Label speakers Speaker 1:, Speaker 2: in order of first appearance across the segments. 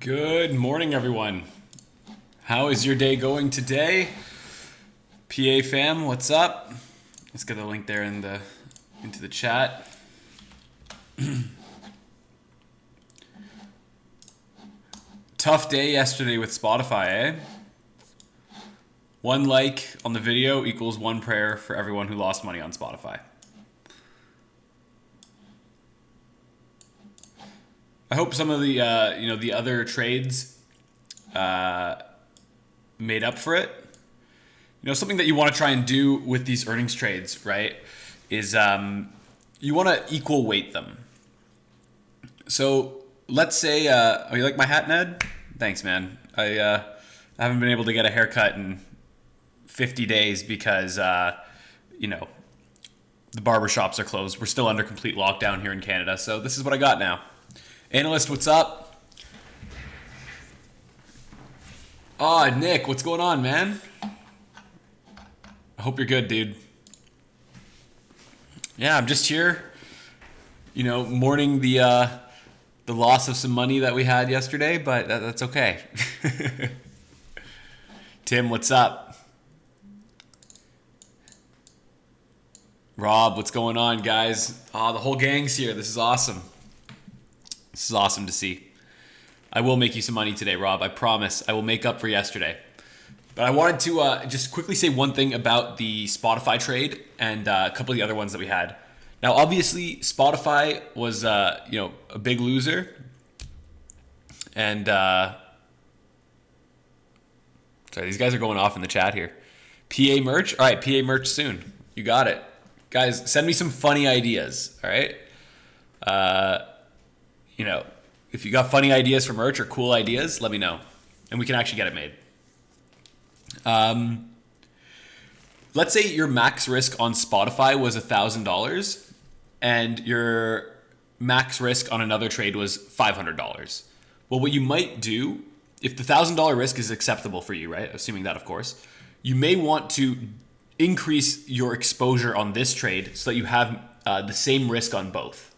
Speaker 1: Good morning, everyone. How is your day going today? PA fam, what's up? Let's get the link there into the chat. Tough day yesterday with Spotify, eh? One like on the video equals one prayer for everyone who lost money on Spotify. I hope some of the the other trades made up for it. Something that you want to try and do with these earnings trades, right, is you want to equal weight them. So let's say, oh, you like my hat, Ned? Thanks, man. I haven't been able to get a haircut in 50 days because, the barbershops are closed. We're still under complete lockdown here in Canada, so this is what I got now. Analyst, what's up? Oh, Nick, what's going on, man? I hope you're good, dude. Yeah, I'm just here, mourning the loss of some money that we had yesterday, but that's okay. Tim, what's up? Rob, what's going on, guys? Oh, the whole gang's here. This is awesome. This is awesome to see. I will make you some money today, Rob. I promise. I will make up for yesterday. But I wanted to just quickly say one thing about the Spotify trade and a couple of the other ones that we had. Now, obviously, Spotify was a big loser, and sorry, these guys are going off in the chat here. PA merch, all right. PA merch soon. You got it, guys. Send me some funny ideas. All right. If you got funny ideas for merch or cool ideas, let me know, and we can actually get it made. Let's say your max risk on Spotify was $1,000 and your max risk on another trade was $500. Well, what you might do, if the $1,000 risk is acceptable for you, right? Assuming that, of course, you may want to increase your exposure on this trade so that you have the same risk on both.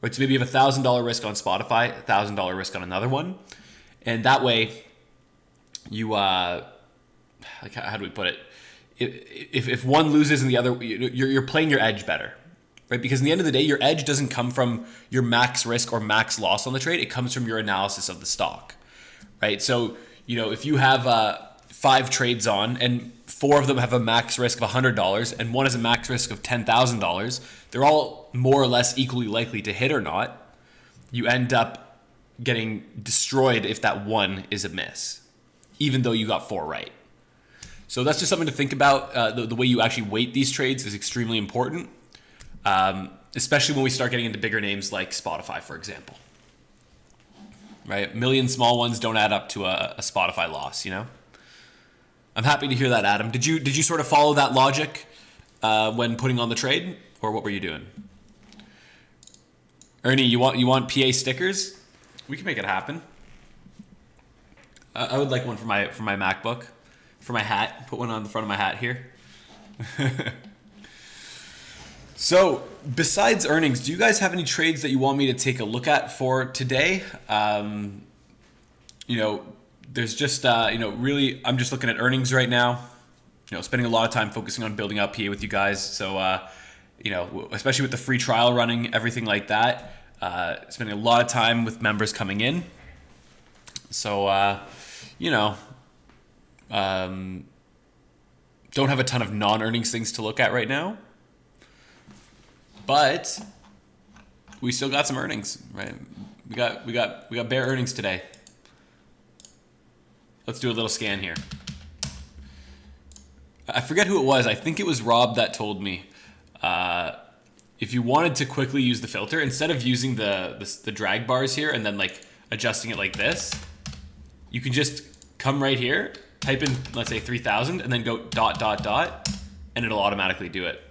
Speaker 1: Right, so maybe you have $1,000 risk on Spotify, $1,000 risk on another one, and that way, you how do we put it? If one loses and the other, you're playing your edge better, right? Because in the end of the day, your edge doesn't come from your max risk or max loss on the trade; it comes from your analysis of the stock, right? So if you have 5 trades on and 4 of them have a max risk of $100 and one has a max risk of $10,000, they're all more or less equally likely to hit or not. You end up getting destroyed if that one is a miss, even though you got 4 right. So that's just something to think about. The way you actually weight these trades is extremely important, especially when we start getting into bigger names like Spotify, for example. Right? A million small ones don't add up to a Spotify loss, I'm happy to hear that, Adam. Did you sort of follow that logic when putting on the trade, or what were you doing? Ernie, you want PA stickers? We can make it happen. I would like one for my MacBook, for my hat. Put one on the front of my hat here. So, besides earnings, do you guys have any trades that you want me to take a look at for today? There's just really, I'm just looking at earnings right now. Spending a lot of time focusing on building out PA with you guys. So, especially with the free trial running, everything like that. Spending a lot of time with members coming in. So, don't have a ton of non-earnings things to look at right now, but we still got some earnings, right? We got bare earnings today. Let's do a little scan here. I forget who it was. I think it was Rob that told me if you wanted to quickly use the filter, instead of using the drag bars here and then like adjusting it like this, you can just come right here, type in, let's say 3,000, and then go ... and it'll automatically do it.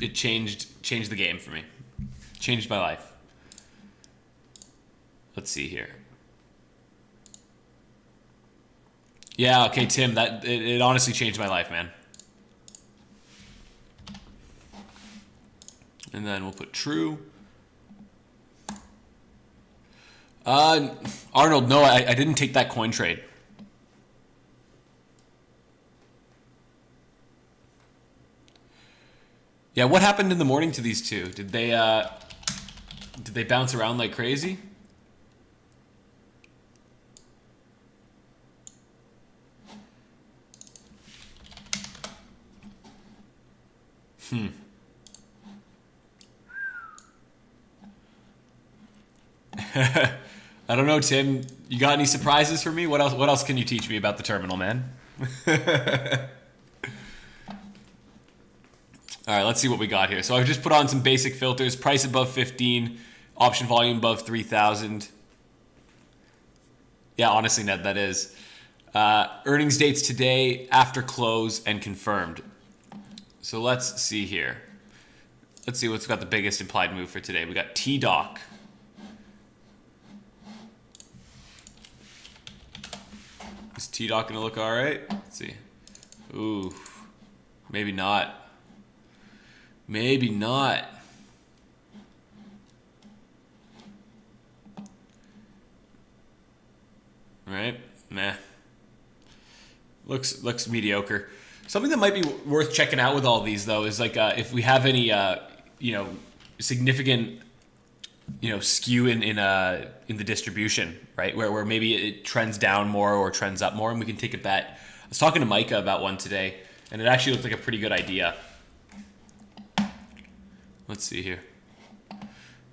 Speaker 1: It changed the game for me. Changed my life. Let's see here. Yeah, okay, Tim, it honestly changed my life, man. And then we'll put true. Arnold, no, I didn't take that coin trade. Yeah, what happened in the morning to these two? Did they bounce around like crazy? I don't know, Tim. You got any surprises for me? What else can you teach me about the terminal, man? All right, let's see what we got here. So I've just put on some basic filters. Price above 15, option volume above 3,000. Yeah, honestly, Ned, that is. Earnings dates today, after close, and confirmed. So let's see here. Let's see what's got the biggest implied move for today. We got T-Doc. Is T-Doc going to look all right? Let's see. Ooh, maybe not. Maybe not. Right? Nah. Looks mediocre. Something that might be worth checking out with all these though is like if we have any significant skew in the distribution, right? Where maybe it trends down more or trends up more, and we can take a bet. I was talking to Micah about one today, and it actually looked like a pretty good idea. Let's see here. All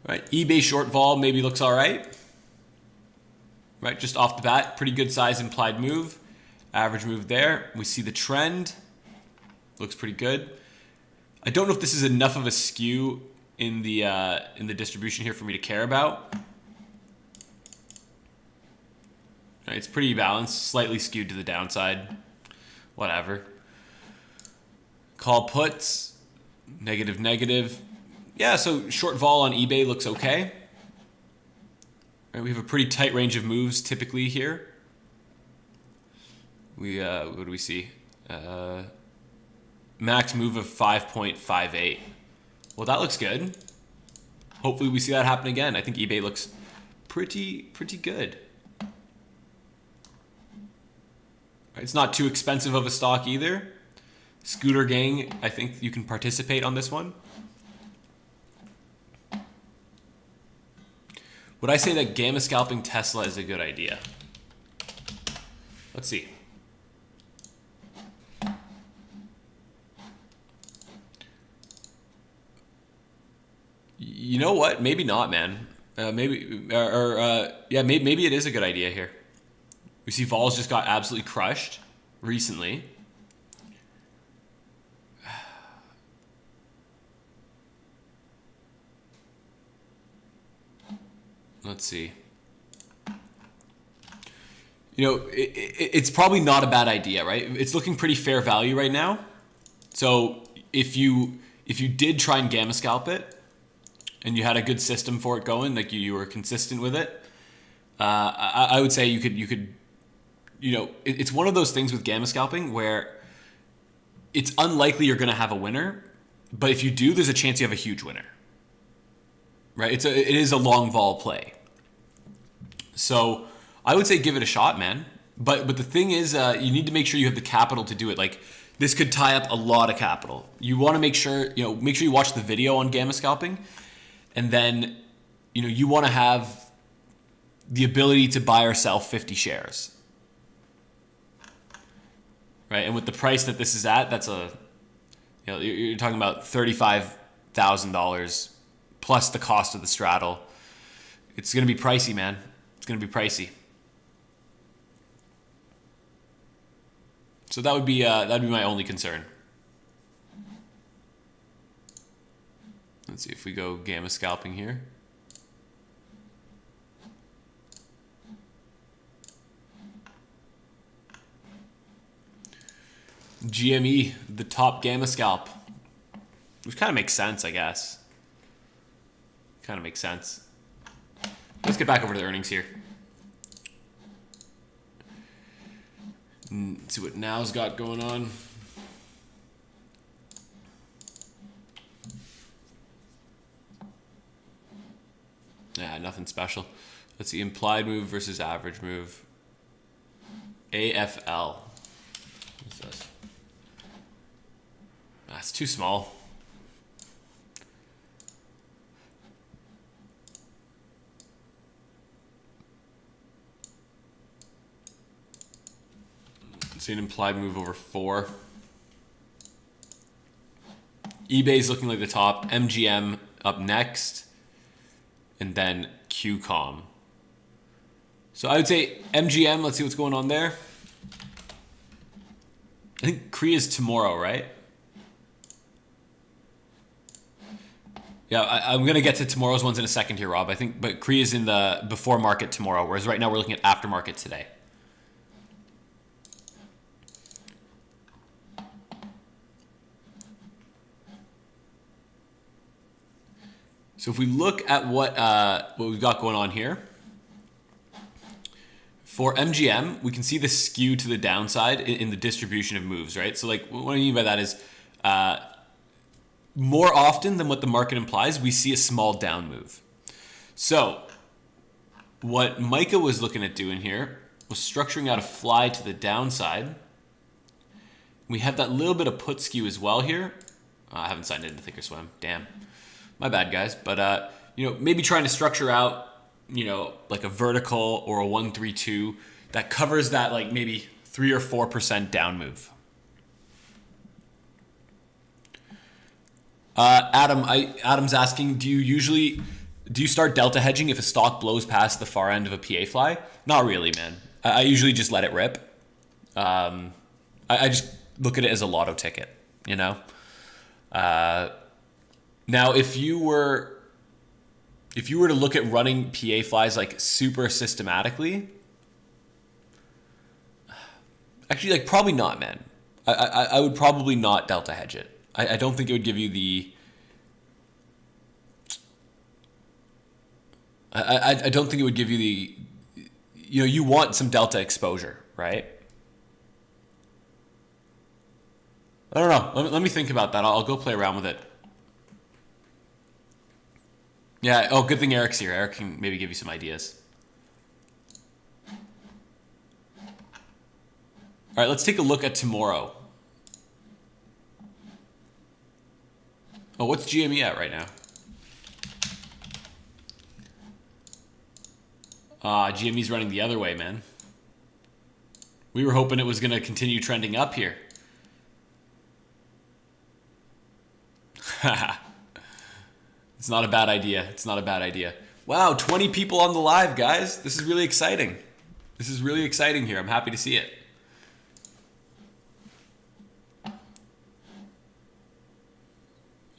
Speaker 1: right, eBay short vol maybe looks all right. Right, just off the bat, pretty good size implied move. Average move there. We see the trend. Looks pretty good. I don't know if this is enough of a skew in the distribution here for me to care about. Right, it's pretty balanced, slightly skewed to the downside. Whatever. Call puts. Negative, negative. Yeah, so short vol on eBay looks okay. Right, we have a pretty tight range of moves typically here. We what do we see? Max move of 5.58. Well, that looks good. Hopefully we see that happen again. I think eBay looks pretty good. It's not too expensive of a stock either. Scooter Gang, I think you can participate on this one. Would I say that gamma scalping Tesla is a good idea? Let's see. You know what? Maybe not, man. Maybe it is a good idea here. We see vols just got absolutely crushed recently. Let's see. It's probably not a bad idea, right? It's looking pretty fair value right now. So if you did try and gamma scalp it, and you had a good system for it going, like you were consistent with it, I would say you could, it's one of those things with gamma scalping where it's unlikely you're going to have a winner, but if you do, there's a chance you have a huge winner, right? It is a long vol play. So I would say give it a shot, man. But the thing is, you need to make sure you have the capital to do it. Like, this could tie up a lot of capital. You want to make sure you watch the video on gamma scalping. And then, you want to have the ability to buy or sell 50 shares. Right? And with the price that this is at, that's you're talking about $35,000 plus the cost of the straddle. It's going to be pricey, man. It's going to be pricey. So that'd be my only concern. Let's see if we go gamma scalping here. GME, the top gamma scalp. Which kind of makes sense, I guess. Kind of makes sense. Let's get back over to the earnings here. Let's see what Now's got going on. Yeah, nothing special. Let's see, implied move versus average move. AFL. What's this? That's too small. See an implied move over 4. eBay's looking like the top. MGM up next. And then QCOM. So I would say MGM, let's see what's going on there. I think CRE is tomorrow, right? Yeah, I'm going to get to tomorrow's ones in a second here, Rob. I think, but CRE is in the before market tomorrow, whereas right now we're looking at after market today. So if we look at what we've got going on here, for MGM, we can see the skew to the downside in the distribution of moves, right? So like what I mean by that is more often than what the market implies, we see a small down move. So what Micah was looking at doing here was structuring out a fly to the downside. We have that little bit of put skew as well here. I haven't signed into Thinkorswim. Damn. My bad, guys. But, maybe trying to structure out, like a vertical or a 1-3-2 that covers that like maybe 3 or 4% down move. Adam's asking, do you start delta hedging if a stock blows past the far end of a PA fly? Not really, man. I usually just let it rip. I just look at it as a lotto ticket, Now, if you were to look at running PA flies like super systematically, actually, like probably not, man. I would probably not delta hedge it. I don't think it would give you the. I don't think it would give you the. You want some delta exposure, right? I don't know. Let me think about that. I'll go play around with it. Yeah. Oh, good thing Eric's here. Eric can maybe give you some ideas. All right, let's take a look at tomorrow. Oh, what's GME at right now? GME's running the other way, man. We were hoping it was going to continue trending up here. It's not a bad idea. It's not a bad idea. Wow, 20 people on the live, guys. This is really exciting. This is really exciting here. I'm happy to see it.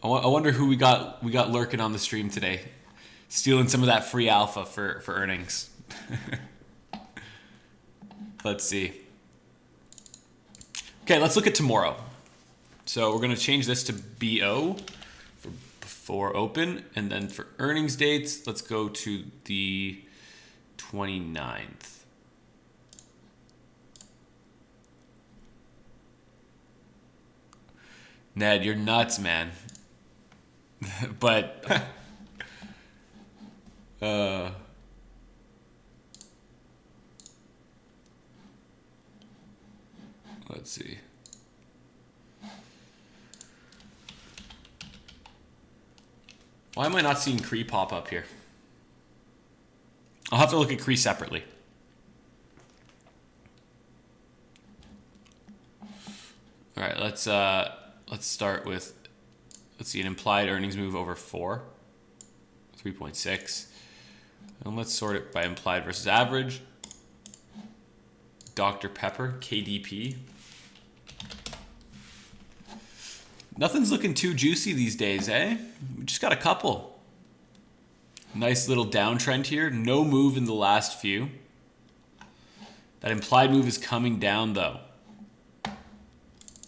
Speaker 1: I wonder who we got lurking on the stream today, stealing some of that free alpha for earnings. Let's see. Okay, let's look at tomorrow. So we're going to change this to BO for before open, and then for earnings dates, let's go to the 29th. Ned, you're nuts, man. But let's see. Why am I not seeing CRE pop up here? I'll have to look at CRE separately. All right, let's start with, let's see, an implied earnings move over 4, 3.6. And let's sort it by implied versus average. Dr. Pepper, KDP. Nothing's looking too juicy these days, eh? We just got a couple. Nice little downtrend here. No move in the last few. That implied move is coming down, though.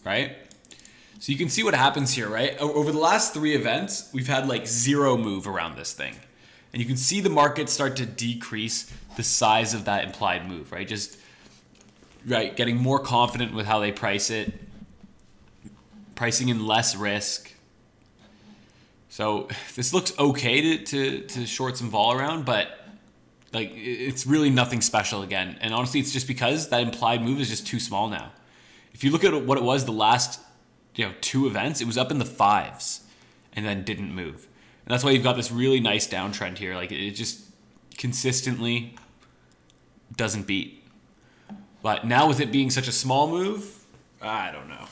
Speaker 1: Right? So you can see what happens here, right? Over the last 3 events, we've had like 0 move around this thing. And you can see the market start to decrease the size of that implied move, right? Just, right, getting more confident with how they price it. Pricing in less risk. So this looks okay to short some vol around, but Like it's really nothing special again. And honestly, it's just because that implied move is just too small now. If you look at what it was the last, 2 events, it was up in the 5s and then didn't move. And that's why you've got this really nice downtrend here. Like it just consistently doesn't beat. But now with it being such a small move, I don't know.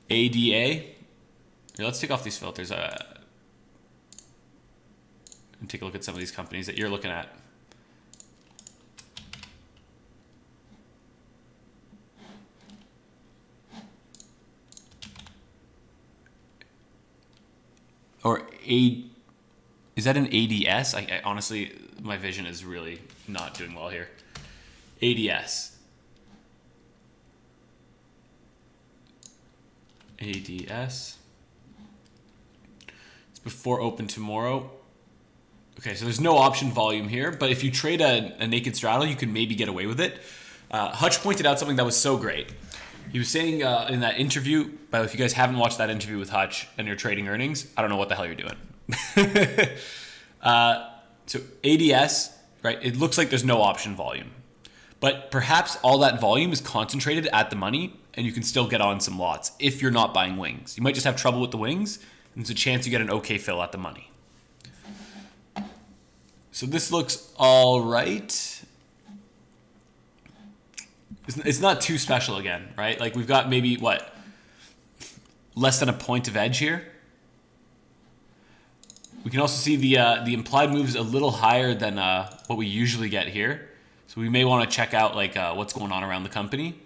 Speaker 1: ADA. Here, let's take off these filters and take a look at some of these companies that you're looking at. Or is that an ADS? I honestly, my vision is really not doing well here. ADS. ADS. It's before open tomorrow. Okay, so there's no option volume here, but if you trade a naked straddle, you can maybe get away with it. Hutch pointed out something that was so great. He was saying in that interview, but if you guys haven't watched that interview with Hutch and you're trading earnings, I don't know what the hell you're doing. So ADS, right? It looks like there's no option volume, but perhaps all that volume is concentrated at the money and you can still get on some lots if you're not buying wings. You might just have trouble with the wings and there's a chance you get an okay fill at the money. So this looks all right. It's not too special again, right? Like we've got maybe less than a point of edge here. We can also see the implied move is a little higher than what we usually get here. So we may want to check out what's going on around the company.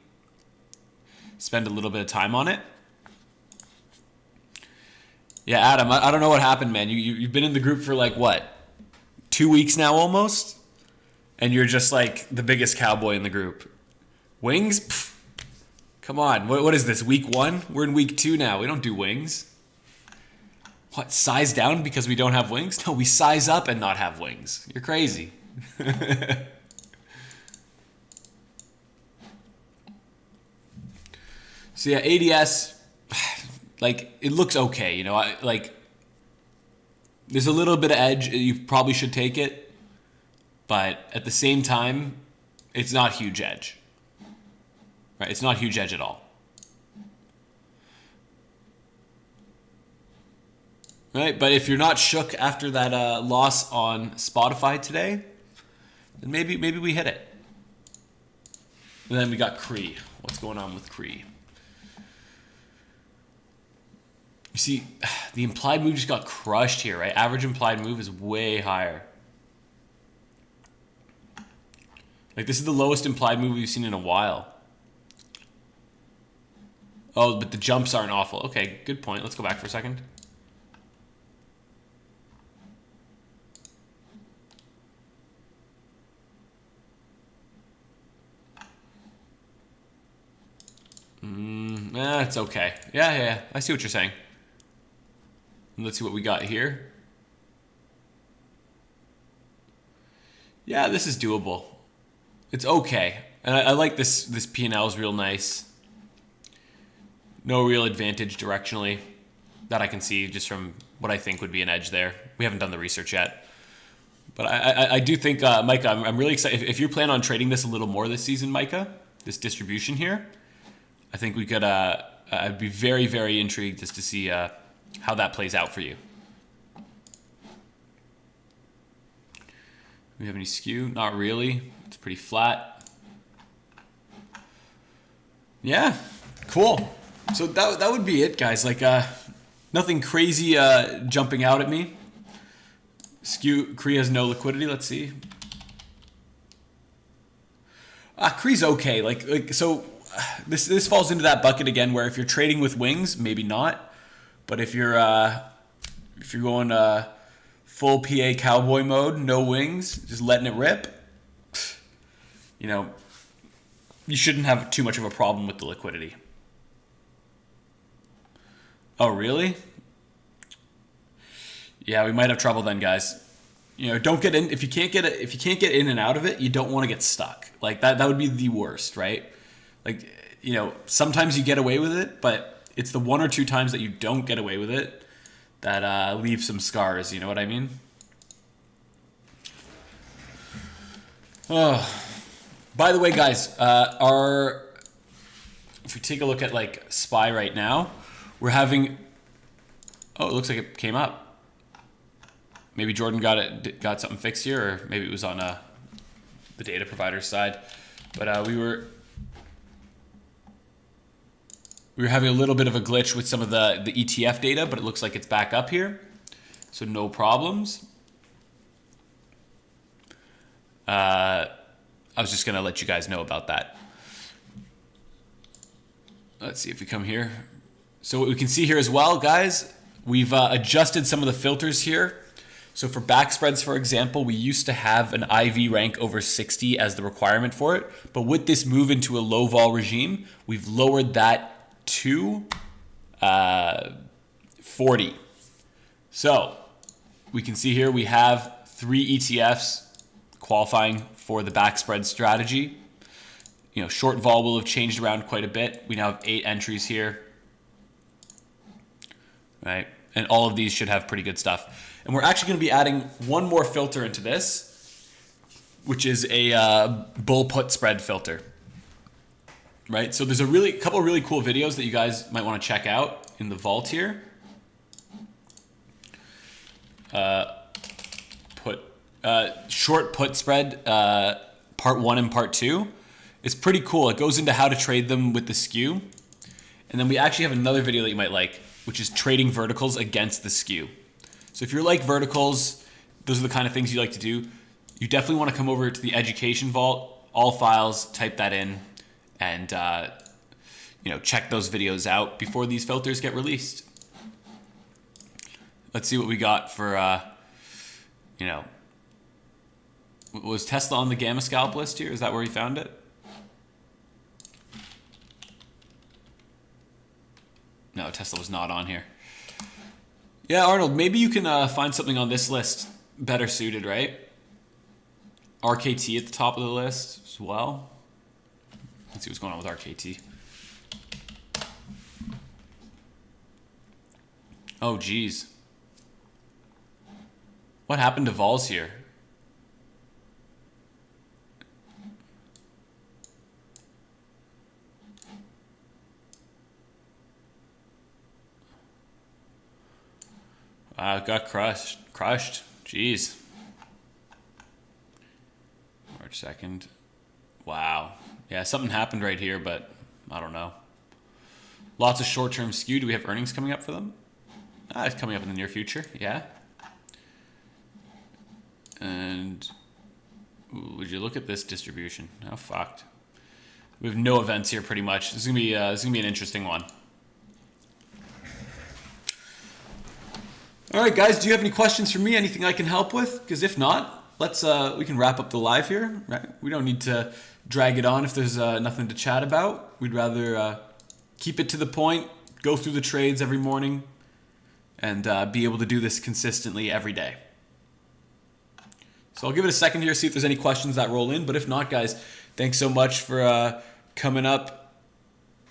Speaker 1: Spend a little bit of time on it. Yeah, Adam, I don't know what happened, man. You've been in the group for 2 weeks now almost, and you're just like the biggest cowboy in the group. Wings? Pfft. Come on, what is this, week 1? We're in week 2 now. We don't do wings. What, size down because we don't have wings? No, we size up and not have wings. You're crazy. So yeah, ADS, it looks okay, there's a little bit of edge. You probably should take it, but at the same time, it's not huge edge. Right? It's not huge edge at all. Right? But if you're not shook after that loss on Spotify today, then maybe we hit it. And then we got Cree. What's going on with Cree? You see, the implied move just got crushed here, right? Average implied move is way higher. This is the lowest implied move we've seen in a while. Oh, but the jumps aren't awful. Okay, good point. Let's go back for a second. It's okay. Yeah. I see what you're saying. Let's see what we got here. Yeah, this is doable. It's okay. And I like this P&L is real nice. No real advantage directionally that I can see just from what I think would be an edge there. We haven't done the research yet. But I do think, Micah, I'm really excited. If you plan on trading this a little more this season, Micah, this distribution here, I think we could, I'd be very, very intrigued just to see how that plays out for you. Do we have any skew? Not really. It's pretty flat. Yeah, cool. So that would be it, guys. Nothing crazy jumping out at me. Skew, Cree has no liquidity. Let's see. Cree's okay. So this falls into that bucket again where if you're trading with wings, maybe not. But if you're going full PA cowboy mode, no wings, just letting it rip, you shouldn't have too much of a problem with the liquidity. Oh, really? Yeah, we might have trouble then, guys. Don't get in if you can't get it. If you can't get in and out of it, you don't want to get stuck. That would be the worst, right? Sometimes you get away with it, but it's the 1 or 2 times that you don't get away with it that leave some scars. You know what I mean? Oh, by the way, guys, if we take a look at like SPY right now, we're having. Oh, it looks like it came up. Maybe Jordan got something fixed here, or maybe it was on the data provider side. But we were having a little bit of a glitch with some of the ETF data, but it looks like it's back up here, so no problems. I was just gonna let you guys know about that. Let's see if we come here. So what we can see here as well, guys, we've adjusted some of the filters here. So for back spreads, for example, we used to have an IV rank over 60 as the requirement for it. But with this move into a low vol regime, we've lowered that to 40. So we can see here we have 3 ETFs qualifying for the back spread strategy. You know, short vol will have changed around quite a bit. We now have 8 entries here, right? And all of these should have pretty good stuff. And we're actually going to be adding one more filter into this, which is a bull put spread filter, right? So there's a couple of really cool videos that you guys might want to check out in the vault here. Short put spread, part 1 and part 2. It's pretty cool. It goes into how to trade them with the skew. And then we actually have another video that you might like, which is trading verticals against the skew. So if you're like verticals, those are the kind of things you like to do, you definitely want to come over to the education vault, all files, type that in, and check those videos out before these filters get released. Let's see what we got for, was Tesla on the Gamma Scalp list here? Is that where he found it? No, Tesla was not on here. Yeah, Arnold, maybe you can find something on this list better suited, right? RKT at the top of the list as well. Let's see what's going on with RKT. Oh, geez. What happened to vols here? Got crushed. Jeez. March 2nd. Wow. Yeah, something happened right here, but I don't know. Lots of short-term skew. Do we have earnings coming up for them? It's coming up in the near future. Yeah. And would you look at this distribution? Oh, fucked. We have no events here, pretty much. This is gonna be an interesting one. All right, guys, do you have any questions for me? Anything I can help with? Because if not, we can wrap up the live here. Right? We don't need to drag it on if there's nothing to chat about. We'd rather keep it to the point, go through the trades every morning, and be able to do this consistently every day. So I'll give it a second here, see if there's any questions that roll in. But if not, guys, thanks so much for coming out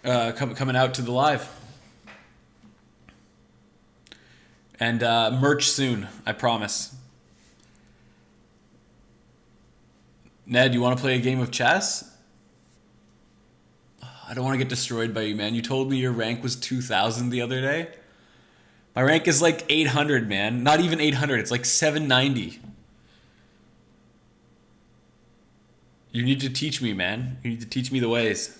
Speaker 1: to the live. And merch soon, I promise. Ned, you want to play a game of chess? I don't want to get destroyed by you, man. You told me your rank was 2,000 the other day. My rank is like 800, man. Not even 800. It's like 790. You need to teach me, man. You need to teach me the ways.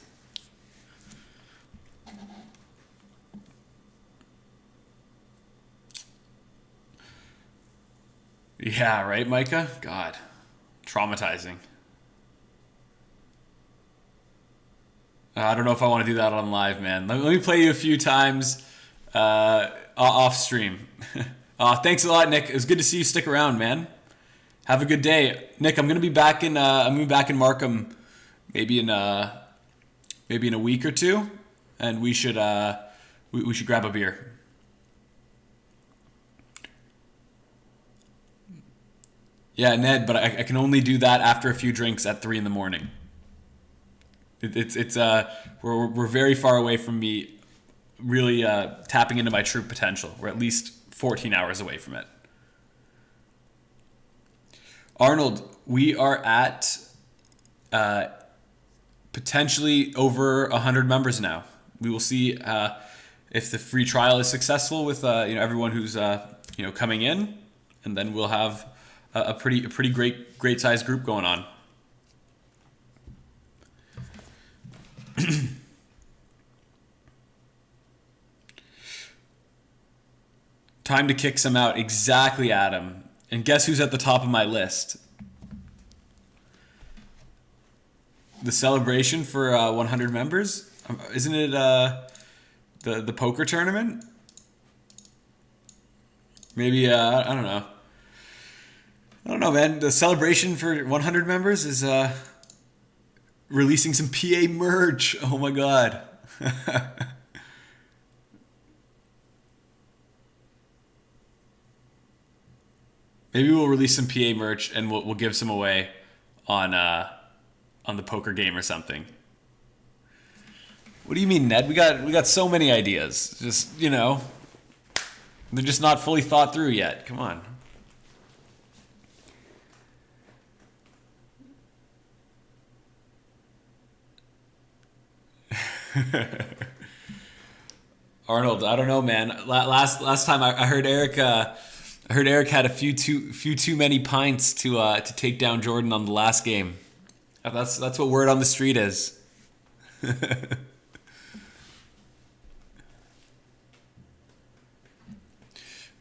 Speaker 1: Yeah, right, Micah? God, traumatizing. I don't know if I want to do that on live, man. Let me play you a few times off stream. Thanks a lot, Nick. It was good to see you stick around, man. Have a good day, Nick. I'm gonna be back in Markham, maybe in a week or two, and we should grab a beer. Yeah, Ned, but I can only do that after a few drinks at 3 a.m. We're very far away from me really tapping into my true potential. We're at least 14 hours away from it. Arnold, we are at potentially over 100 members now. We will see if the free trial is successful with everyone who's coming in, and then we'll have a pretty great sized group going on. Time to kick some out. Exactly, Adam. And guess who's at the top of my list? The celebration for 100 members? Isn't it the poker tournament? Maybe, I don't know. I don't know, man. The celebration for 100 members is releasing some PA merch. Oh my god. Maybe we'll release some PA merch and we'll give some away on the poker game or something. What do you mean, Ned? We got so many ideas. Just, they're just not fully thought through yet. Come on. Arnold, I don't know, man. Last time I heard Eric. I heard Eric had a few too many pints to take down Jordan on the last game. That's what word on the street is.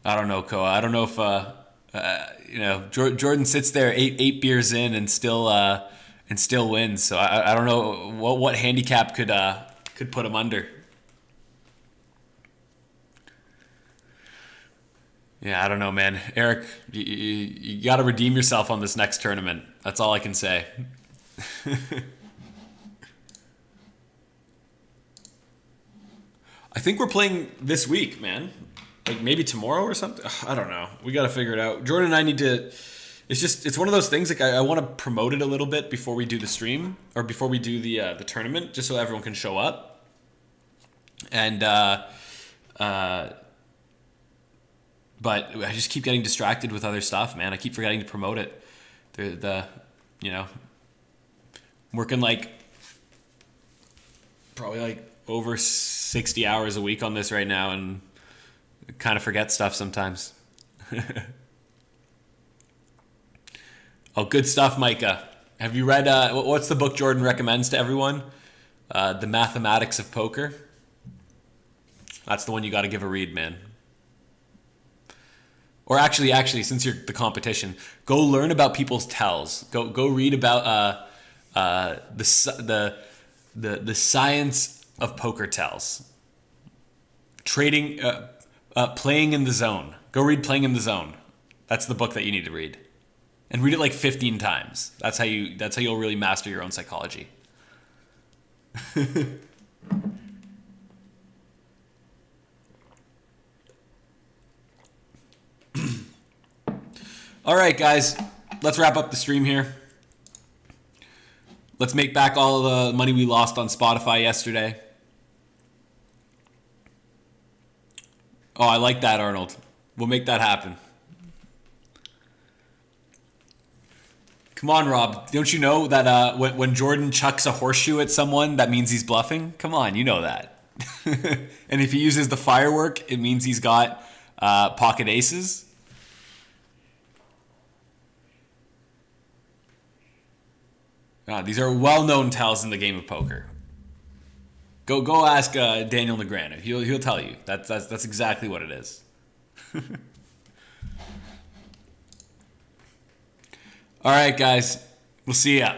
Speaker 1: I don't know, Koa. I don't know if Jordan sits there eight beers in and still wins. So I don't know what handicap could put him under. Yeah, I don't know, man. Eric, you got to redeem yourself on this next tournament. That's all I can say. I think we're playing this week, man. Like maybe tomorrow or something. I don't know. We got to figure it out. Jordan and I need to. It's one of those things. Like I want to promote it a little bit before we do the stream or before we do the tournament, just so everyone can show up. And but I just keep getting distracted with other stuff, man. I keep forgetting to promote it. Working probably over 60 hours a week on this right now, and kind of forget stuff sometimes. Oh, good stuff, Micah. Have you read, what's the book Jordan recommends to everyone? The Mathematics of Poker. That's the one you got to give a read, man. Or actually, since you're the competition, go learn about people's tells. Go read about the science of poker tells. Trading, playing in the zone. Go read Playing in the Zone. That's the book that you need to read, and read it 15 times. That's how you'll really master your own psychology. All right, guys, let's wrap up the stream here. Let's make back all the money we lost on Spotify yesterday. Oh, I like that, Arnold. We'll make that happen. Come on, Rob. Don't you know that when Jordan chucks a horseshoe at someone, that means he's bluffing? Come on, you know that. And if he uses the firework, it means he's got pocket aces. These are well-known tells in the game of poker. Go ask Daniel Negreanu. He'll tell you. That's exactly what it is. All right, guys. We'll see ya.